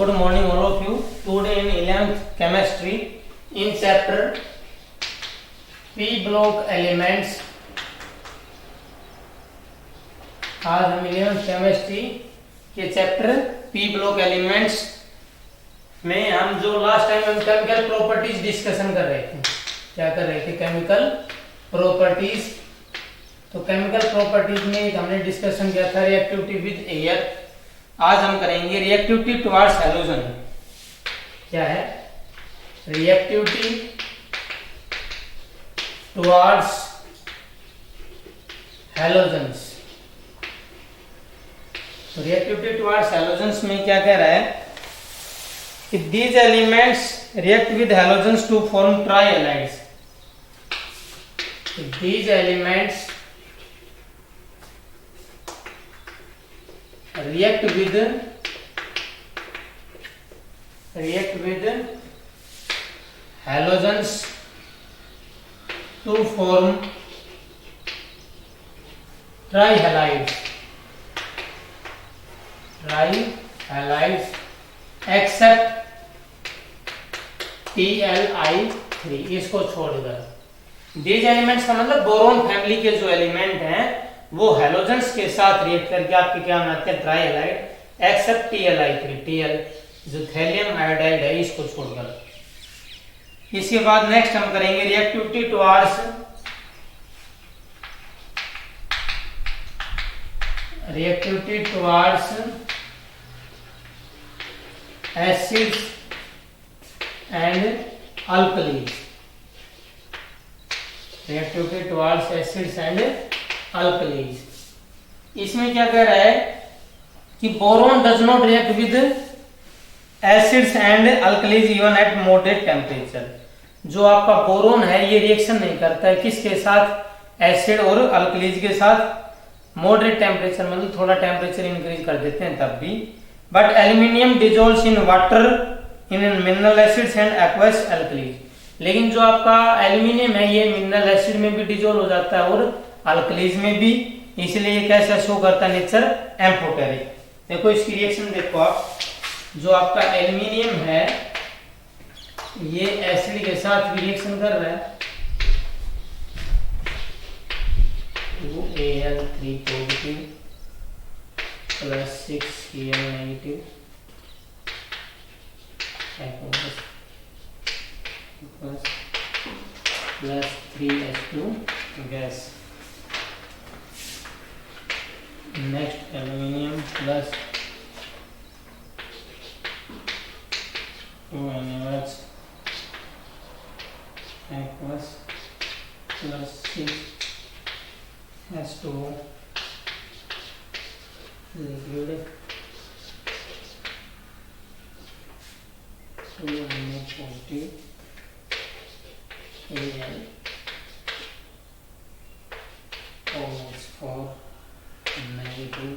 Good morning all of you. Today in 11th chemistry in chapter P block elements, आज हम 11th chemistry के chapter P block elements में हम जो last time हम chemical properties discussion कर रहे थे, क्या कर रहे थे? Chemical properties. तो केमिकल प्रॉपर्टीज में हमने डिस्कशन किया था रिएक्टिविटी विद एयर। आज हम करेंगे रिएक्टिविटी टुवर्ड्स हैलोजन। क्या है? Reactivity towards halogens. तो रिएक्टिविटी टुवर्ड्स हैलोजन्स में क्या कह रहा है कि these elements react with halogens to form trihalides. These elements react with halogens to form trihalides. Except TLI3, इसको छोड़कर। these elements का मतलब बोरोन फैमिली के जो एलिमेंट हैं वो हैलोजेंस के साथ रिएक्ट करके आपके क्या बनाते हैं? ट्राईहैलाइड। एक्सेप्ट TLI3, TL जो थैलियम आयोडाइड है इसको छोड़कर। इसके बाद नेक्स्ट हम करेंगे reactivity towards acids and alkalis. Reactivity towards acids and alkalis, इसमें क्या कह रहा है कि boron does not react with acids and alkalis even at moderate temperature. जो आपका बोरोन है ये रिएक्शन नहीं करता है किसके साथ? एसिड और अल्कलीज के साथ। मॉडरेट टेम्परेचर मतलब थोड़ा टेम्परेचर इंक्रीज कर देते हैं तब भी। But aluminium dissolves in water in mineral acids and aqueous alkalis. लेकिन जो आपका एल्यूमिनियम है ये मिनरल एसिड में भी डिजोल्व हो जाता है और अल्कलीज में भी, इसलिए ये कैसा शो करता है? Nature amphoteric. देखो इसकी रिएक्शन देखो आप। जो आपका एल्यूमिनियम है ये एसिड के साथ भी रिएक्शन कर रहा है। Al3 positive plus 6Cl negative plus 3H2 gas. Next aluminium plus 2NaOH aqueous plus 6H2O liquid 2Na positive Al4 negative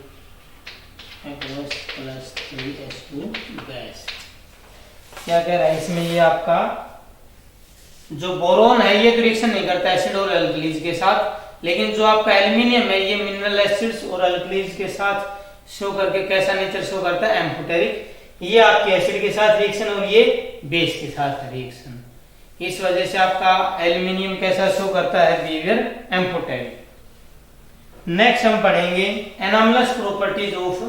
aqueous plus 3H2 gas. क्या कह रहा है इसमें? ये आपका जो बोरोन है ये तो रिएक्शन नहीं करता एसिड और अल्कलीज के साथ, लेकिन जो आपका एल्यूमिनियम है ये मिनरल एसिड्स और अल्कलीज के साथ शो करके कैसा नेचर शो करता है? एम्फोटेरिक। ये आपके एसिड के साथ रिएक्शन और ये बेस के साथ रिएक्शन। इस वजह से आपका एल्यूमिनियम कैसा शो करता है? Behaviour amphoteric. नेक्स्ट हम पढ़ेंगे एनामलस प्रॉपर्टीज ऑफ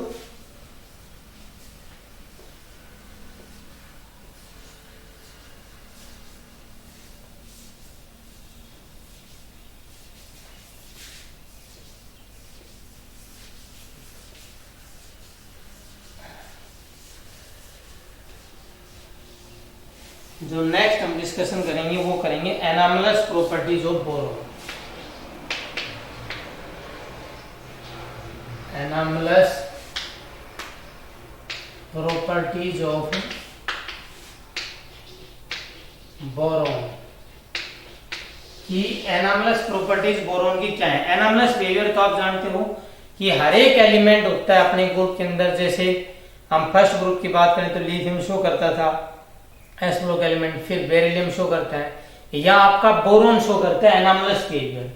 जो नेक्स्ट हम डिस्कशन करेंगे वो करेंगे anomalous properties of boron. Anomalous properties of boron की एनामलस प्रॉपर्टीज बोरोन की क्या है? एनामलस बिहेवियर तो आप जानते हो कि हर एक एलिमेंट होता है अपने ग्रुप के अंदर। जैसे हम फर्स्ट ग्रुप की बात करें तो लिथियम शो करता था एस ब्लॉक एलिमेंट, फिर बेरिलियम शो करता है, या आपका बोरोन शो करता है anomalous behaviour.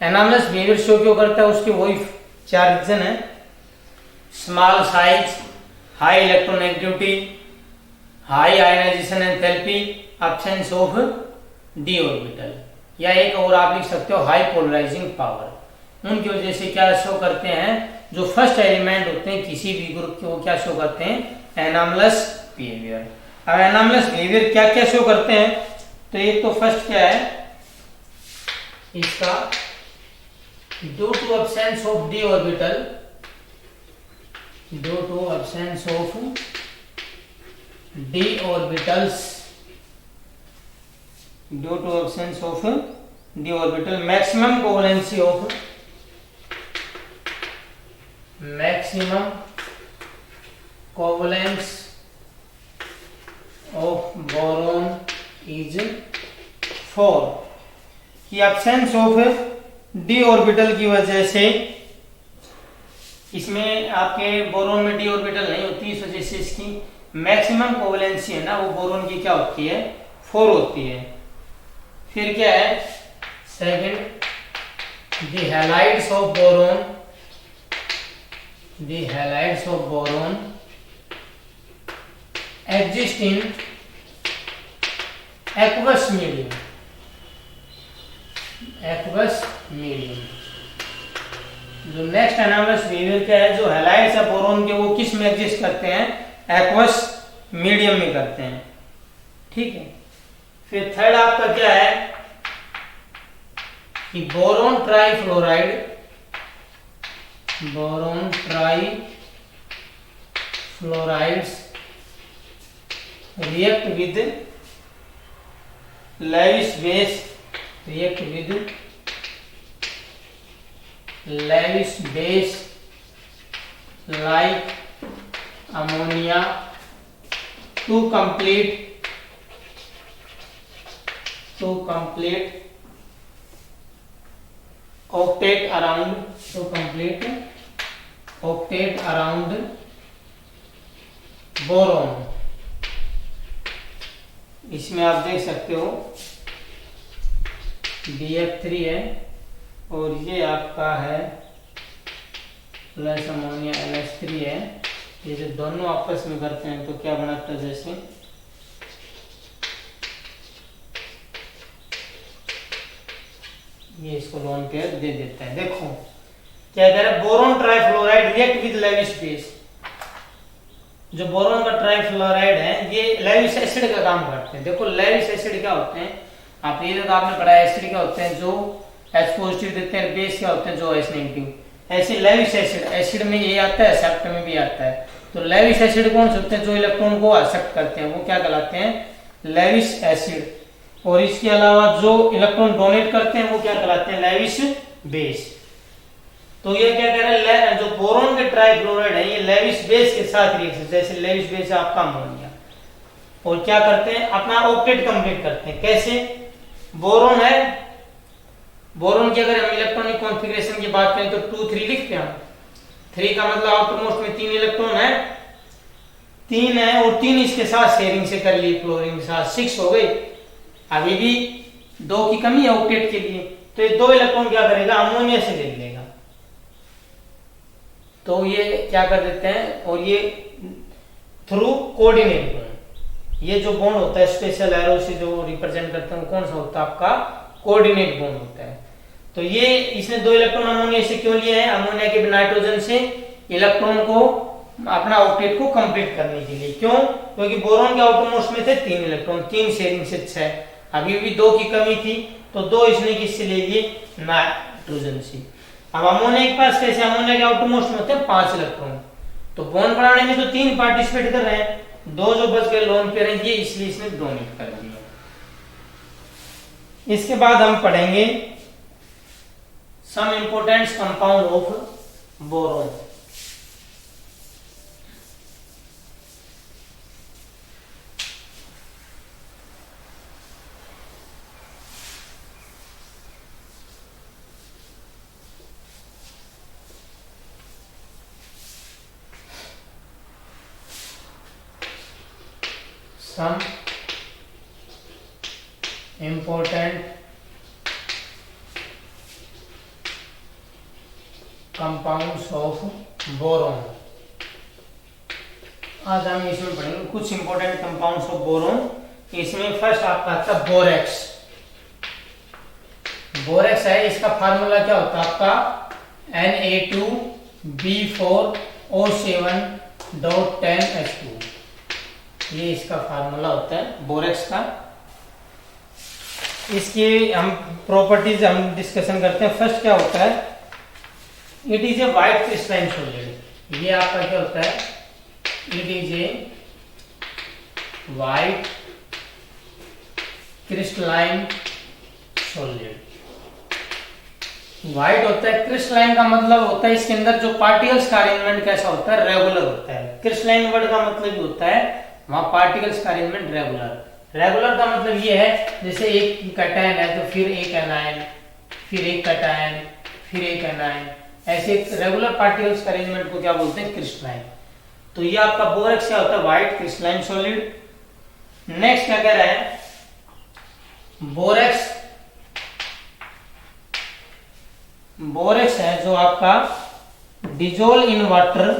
Anomalous behaviour show क्यों करता है? उसके वही चार रीजन है, small size, high electronegativity, high ionisation enthalpy, absence of d orbital, या एक और आप लिख सकते हो हाई पोलराइजिंग पावर। उनकी वजह से क्या शो करते हैं, जो फर्स्ट एलिमेंट होते हैं किसी भी ग्रुप के, वो क्या शो करते हैं, एनामलस बिहेवियर। अब एनामलस बिहेवियर क्या क्या शो करते हैं, तो एक तो फर्स्ट क्या है इसका, due to absence of d orbital, due to absence of d orbitals, due to absence of d orbital, maximum covalency of, maximum covalence of boron is 4, कि absence of d orbital की वजह से, इसमें आपके boron में d orbital नहीं होती, इस वजह से इसकी मैक्सिमम कोवलेंसी है ना, वो बोरोन की क्या होती है, 4 होती है। फिर क्या है second, the halides of boron, the halides of boron exist in aqueous medium, aqueous medium. जो नेक्स्ट एनामलस बिहेवियर क्या है, जो हैलाइड्स है बोरोन के, वो किस में एग्जिस्ट करते हैं, एक्वस मीडियम में करते हैं, ठीक है। फिर थर्ड आपका क्या है कि boron trifluoride, boron trifluorides react with Lewis base, react with Lewis base like ammonia to complete octet around boron। इसमें आप देख सकते हो BF3 है और ये आपका है प्लस अमोनिया NH3 है। ये जो दोनों आपस में करते हैं तो क्या बनाता है, जैसे ये इसको लोन पेयर दे देता है। देखो क्या कह रहा है, boron trifluoride react with Lewis base. जो बोरोन का ट्राइफ्लोराइड है ये लेविस एसिड का काम करते हैं। देखो लेविस एसिड क्या होते हैं, आप ये तो आपने पढ़ा है, एसिड क्या होते हैं जो H पॉजिटिव देते हैं, बेस क्या होते हैं जो H नेगेटिव। ऐसे लेविस एसिड, एसिड में ये आता है, एक्सेप्ट में भी आता है। तो लेविस एसिड कौन से होते हैं, जो इलेक्ट्रॉन को एक्सेप्ट करते हैं, वो क्या कहलाते हैं, लेविस एसिड। और इसके अलावा जो इलेक्ट्रॉन डोनेट करते हैं वो क्या कहलाते हैं, लेविस बेस। तो ये क्या कह रहे हैं, जो बोरोन के ट्राइफ्लोराइड है ये लेविस बेस के साथ रिएक्शन, जैसे लेविस बेस है आपका अमोनिया, और क्या करते हैं अपना ऑक्टेट कंप्लीट करते हैं। कैसे, बोरोन है, बोरोन की अगर हम इलेक्ट्रॉनिक कॉन्फ़िगरेशन की बात करें तो 2 3 लिखते हैं हम। 3 का मतलब आउटरमोस्ट में 3 इलेक्ट्रॉन है, 3 है, और 3 इसके साथ शेयरिंग से कर ली, फ्लोरीन के साथ 6 हो गई। अभी भी 2 की कमी है ऑक्टेट के लिए, तो ये 2 इलेक्ट्रॉन क्या करेगा, अमोनिया से ले लेगा। तो ये क्या कर देते हैं, और ये थ्रू कोऑर्डिनेट बॉन्ड, ये जो बॉन्ड होता है स्पेशल एरो से जो रिप्रेजेंट करते हैं, कौन सा होता है आपका, कोऑर्डिनेट बॉन्ड होता है। तो ये इसने 2 इलेक्ट्रॉन अमोनिया से क्यों लिए हैं, अमोनिया के नाइट्रोजन से इलेक्ट्रॉन को अपना ऑक्टेट को कंप्लीट करने के लिए। क्यों, क्योंकि बोरोन के आउटरमोस्ट में थे 3 इलेक्ट्रॉन, 3 शेयरिंग से 6, अभी भी 2 की कमी थी, तो 2 इसने किससे ले लिए, नाइट्रोजन से। अब अमोनिया के पास कैसे, अमोनिया के आउटरमोस्ट में होते हैं 5 इलेक्ट्रॉन, तो बॉन्ड बनाने में तो 3 पार्टिसिपेट कर रहे हैं, 2 जो बच गए लोन पेयर हैं, ये इसलिए इसने डोनेट कर दिया। इसके बाद हम पढ़ेंगे some important compound of boron. Some important compounds of boron आज हम इसमें पढ़ेंगे कुछ इंपॉर्टेंट कंपाउंड्स ऑफ बोरोन। इसमें फर्स्ट आपका आता है बोरेक्स। बोरेक्स है, इसका फार्मूला क्या होता है आपका Na2B4O7.10H2। ये इसका फार्मूला होता है बोरेक्स का। इसकी हम प्रॉपर्टीज हम डिस्कशन करते हैं। फर्स्ट क्या होता है, it is a white crystalline solid. ये आपका क्या होता है, it is a white crystalline solid. White होता है, क्रिस्टलाइन का मतलब होता है इसके अंदर जो पार्टिकल्स का अरेंजमेंट कैसा होता है, रेगुलर होता है। क्रिस्टलाइन वर्ड का मतलब ये होता है वहां पार्टिकल्स का अरेंजमेंट रेगुलर। रेगुलर का मतलब ये है जैसे एक कैटायन है तो फिर एक एनायन, फिर एक कैटायन, फिर एक एनायन, ऐसे रेगुलर पार्टिकल्स का अरेंजमेंट को क्या बोलते हैं, क्रिस्टलाइन। तो ये आपका बोरेक्स क्या होता है, व्हाइट क्रिस्टलाइन सॉलिड। नेक्स्ट क्या कह रहा है, बोरेक्स बोरेक्स है जो आपका dissolve in water.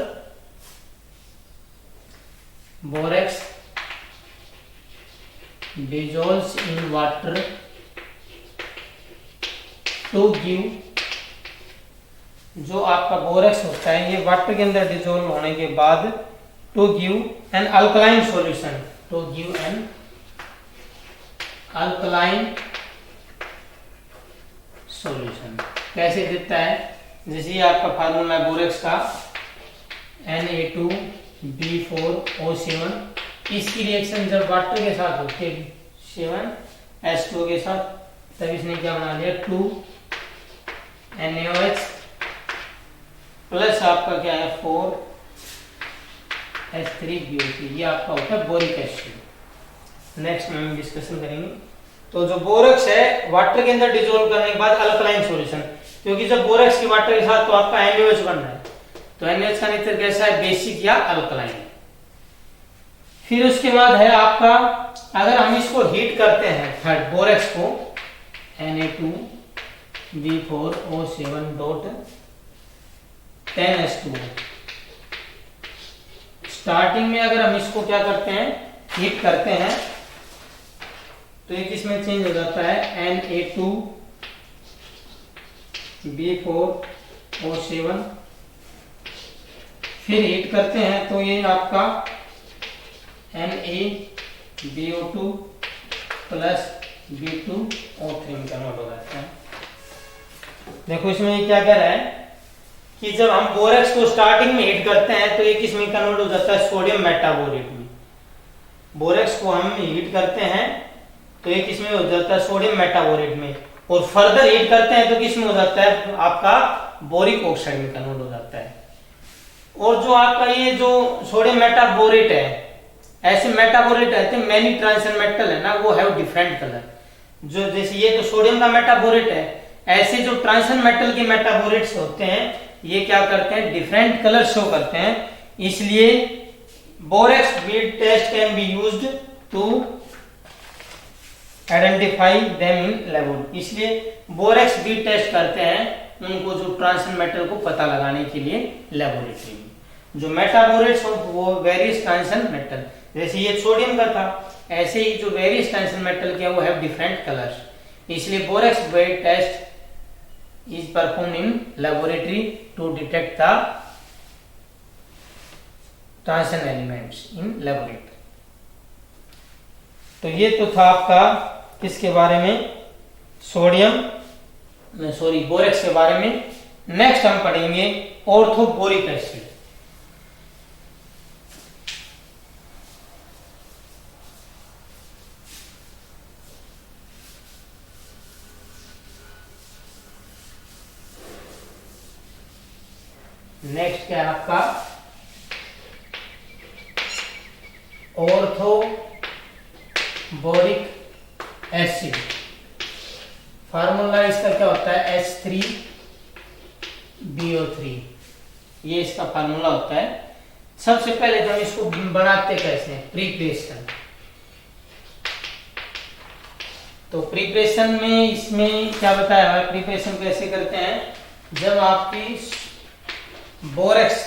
Borax dissolves in water to give, जो आपका बोरेक्स होता है ये वाटर के अंदर डिजोल्व होने के बाद to give an alkaline solution, to give an alkaline solution. कैसे देता है, जैसे ये आपका फार्मूला है बोरेक्स का Na2B4O7। इसकी रिएक्शन जब वाटर के साथ होती है 7H2 के साथ, तब इसने क्या बना लिया 2NaOH प्लस आपका क्या है 4H3BO3। ये आपका होता है बोरिक एसिड। नेक्स्ट में हम डिस्कशन करेंगे। तो जो बोरेक्स है वाटर के अंदर डिसॉल्व करने के बाद अल्कलाइन सॉल्यूशन, क्योंकि जब बोरेक्स की वाटर के साथ तो आपका NaOH बन रहा है, तो NaOH का नेचर कैसा है, बेसिक या अल्कलाइन। फिर उसके बाद है आपका, अगर हम इसको हीट करते हैं थर्ड बोरेक्स को Na2B4O7.10H2, स्टार्टिंग में अगर हम इसको क्या करते हैं, हीट करते हैं, तो एक इसमें चेंज हो जाता है Na2B4O7। फिर हीट करते हैं तो ये आपका NaBO2 प्लस B2O3 में कन्वर्ट हो जाता है। देखो इसमें ये क्या कह रहा है कि जब हम बोरेक्स को स्टार्टिंग में हीट करते हैं तो एक इसमें कन्वर्ट हो जाता है सोडियम मेटाबोरेट में। बोरेक्स को हम हीट करते हैं तो एक इसमें हो जाता है सोडियम मेटाबोरेट में, और फर्दर हीट करते हैं तो किसमें हो जाता है, आपका बोरिक ऑक्साइड में कन्वर्ट हो जाता है। और जो आपका ये जो सोडियम मेटाबोरेट है, ऐसे मेटाबोरेट रहते हैं मैनी ट्रांसन मेटल है ना, वो है डिफरेंट कलर। जो जैसे ये तो सोडियम का मेटाबोरेट है, ऐसे जो ट्रांसन मेटल के मेटाबोरेट्स होते हैं ये क्या करते हैं, डिफरेंट कलर शो करते हैं। इसलिए borax bead test can be used to identify them in laboratory. इसलिए बोरेक्स बीट टेस्ट करते हैं उनको जो ट्रांसन मेटल को पता लगाने के लिए लेबोरेटरी में। जो मेटाबोरेट्स हो वो वेरियस ट्रांसन मेटल, जैसे ये सोडियम का था, ऐसे ही जो वेरियस ट्रांसन मेटल के वो हैव डिफरेंट कलर्स। इसलिए borax bead test is perform in laboratory to detect the transition elements in laboratory. तो ये तो था आपका किसके बारे में, बोरेक्स के बारे में। नेक्स्ट हम पढ़ेंगे ऑर्थोबोरिक एसिड। नेक्स्ट क्या है आपका, ऑर्थोबोरिक एसिड। फार्मूला इसका क्या होता है, H3BO3। ये इसका फार्मूला होता है। सबसे पहले तो हम इसको बनाते कैसे हैं, प्रिपरेशन। तो प्रिपरेशन में इसमें क्या बताया है, प्रिपरेशन कैसे करते हैं, जब आपकी borax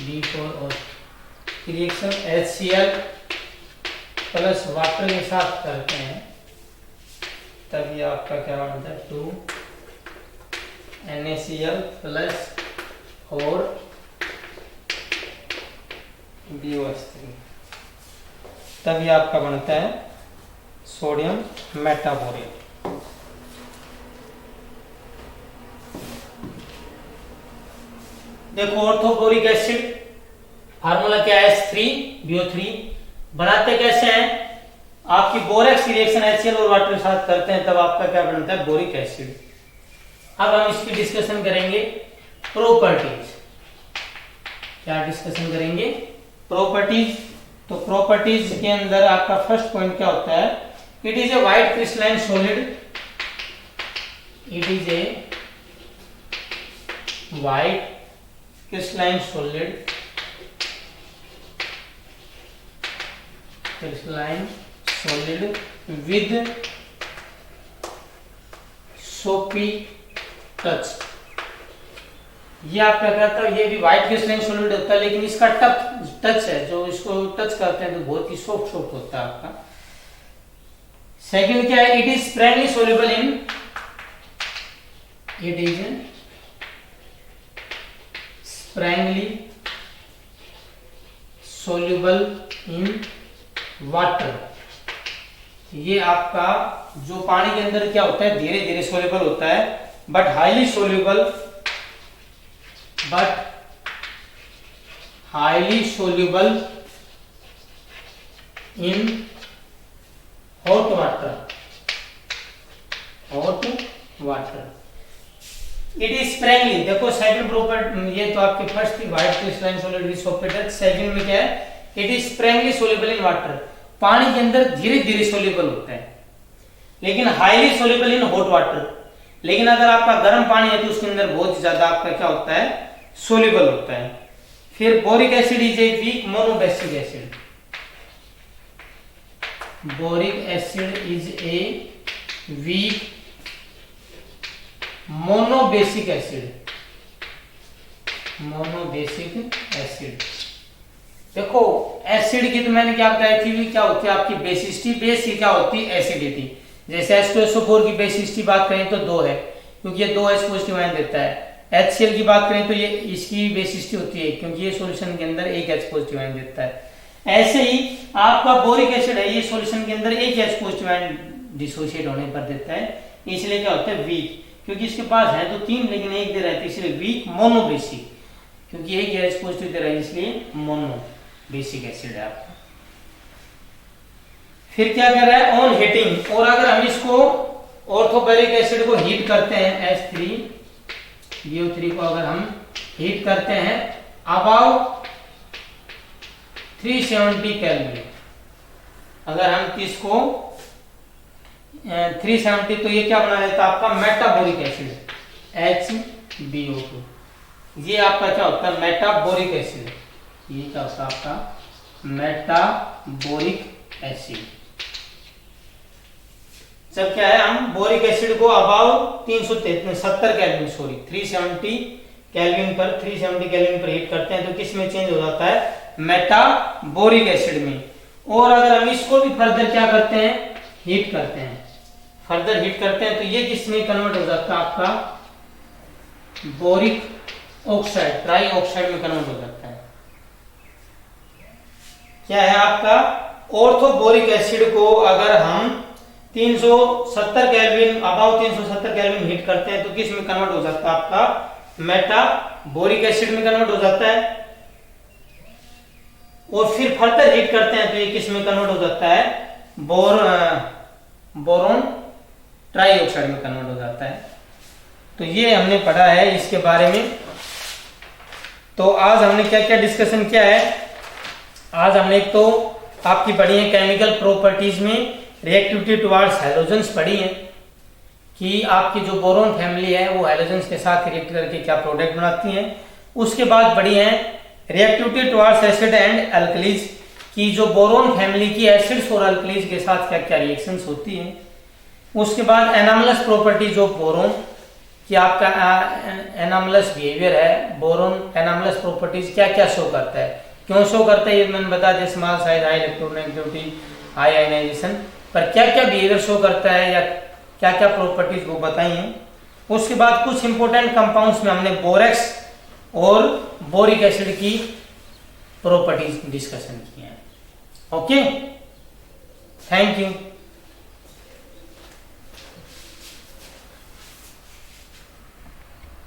B4O reaction HCl plus water के साथ करते हैं तब ये आपका क्या बनता है 2 NaCl प्लस और BOH3, तब ये आपका बनता है सोडियम मेटाबोरेट। देखो ऑर्थोबोरिक एसिड फार्मूला क्या है H3BO3। बनाते कैसे हैं, आपकी बोरेक्स रिएक्शन HCl और वाटर के साथ करते हैं तब आपका क्या बनता है बोरिक एसिड। अब हम इसकी डिस्कशन करेंगे प्रॉपर्टीज। क्या डिस्कशन करेंगे, प्रॉपर्टीज। तो प्रॉपर्टीज के अंदर आपका फर्स्ट पॉइंट क्या होता है, it is a white crystalline solid, it is a white crystalline solid with soapy touch। ये आपका क्या था, ये भी व्हाइट क्रिस्टलाइन सॉलिड होता है लेकिन इसका टच है, जो इसको टच करते हैं तो बहुत ही सॉफ्ट होता है आपका। सेकंड क्या है, it is sparingly soluble in, it is sprangly soluble in water। ये आपका जो पानी के अंदर क्या होता है धीरे धीरे सोल्यूबल होता है, but highly soluble in hot water. It is sparingly, देखो सेकंड प्रॉपर्टी, ये तो आपके फर्स्ट थी व्हाइट क्रिस्टलाइन सॉलिड विद सोपी टच। सेकंड में क्या है, it is sparingly soluble in water, पानी के अंदर धीरे धीरे सोल्यूबल होता है, लेकिन highly soluble in hot water. लेकिन अगर आपका गर्म पानी है तो उसके अंदर बहुत ज्यादा आपका क्या होता है सोल्यूबल होता है। फिर boric acid is a weak monobasic acid, boric acid is a weak monobasic acid, देखो एसिड की तो मैंने क्या बताई थी, क्या होती है आपकी बेसिसिटी, बेस की क्या होती है एसिडिटी। जैसे H2SO4 की बेसिसिटी बात करें तो 2 है क्योंकि ये 2 H पॉजिटिव आयन देता है। HCl की बात करें तो ये इसकी बेसिसिटी होती है क्योंकि ये सॉल्यूशन के अंदर 1 H पॉजिटिव आयन देता है। ऐसे ही आपका बोरिक एसिड है, ये सॉल्यूशन के अंदर 1 H पॉजिटिव आयन डिसोसिएट होने पर देता है, इसलिए क्या होता है वीक, क्योंकि इसके पास है तो 3 लेकिन 1 दे रहा है, इसलिए वीक मोनोबेसिक, क्योंकि 1 H पॉजिटिव दे रहा है इसलिए मोनोबेसिक एसिड है आपका। फिर क्या कर रहा है ऑन हीटिंग, और अगर हम इसको ऑर्थोबोरिक एसिड को हीट करते हैं H3BO3 को अगर हम हीट करते हैं अबाउट 370 केल्विन, अगर हम इसको 370 तो ये क्या बना लेता है आपका मेटाबोरिक एसिड HBO2। ये आपका क्या होता है मेटाबोरिक एसिड, ये क्या होता है आपका मेटाबोरिक एसिड। जब क्या है हम बोरिक एसिड को अबाउट 370 केल्विन 370 केल्विन पर हीट करते हैं तो किस में चेंज हो जाता है मेटाबोरिक एसिड में। और अगर हम इसको भी फर्दर क्या करते हैं हीट करते हैं, फर्दर हीट करते हैं तो ये किसमें कन्वर्ट हो जाता है आपका बोरिक ऑक्साइड, ट्राई ऑक्साइड में कन्वर्ट हो जाता है। क्या है आपका ऑर्थोबोरिक एसिड को अगर हम 370 केल्विन अबाउट 370 केल्विन हीट करते हैं तो किस में कन्वर्ट हो जाता है आपका मेटाबोरिक एसिड में कन्वर्ट हो जाता है। और फिर फर्दर हीट करते हैं तो ये किस में कन्वर्ट हो जाता है बोरोन ट्राईऑक्साइड में कन्वर्ट हो जाता है। तो ये हमने पढ़ा है इसके बारे में। तो आज हमने क्या क्या डिस्कशन किया है, आज हमने एक तो आपकी पढ़ी है केमिकल प्रॉपर्टीज में रिएक्टिविटी टुवर्ड्स हैलोजेंस पढ़ी है कि आपकी जो बोरोन फैमिली है वो हैलोजेंस के साथ रिएक्ट करके क्या प्रोडक्ट बनाती है। उसके बाद पढ़ी है reactivity towards acid and alkalis की जो बोरोन फैमिली की एसिड्स और अल्कलीज के साथ क्या क्या रिएक्शंस होती हैं। उसके बाद एनामलस प्रॉपर्टीज ऑफ बोरोन कि आपका एनामलस बिहेवियर है, बोरोन एनामलस प्रॉपर्टीज क्या क्या शो करता है। क्यों शो करता है ये मैंने बता दिया, small size, high electronegativity, high ionisation, पर क्या क्या बिहेवियर शो करता है या क्या क्या प्रॉपर्टीज वो बताई हैं। उसके बाद कुछ इंपॉर्टेंट कंपाउंड्स में हमने बोरेक्स और बोरिक एसिड की प्रॉपर्टीज डिस्कशन की हैं। Okay, thank you.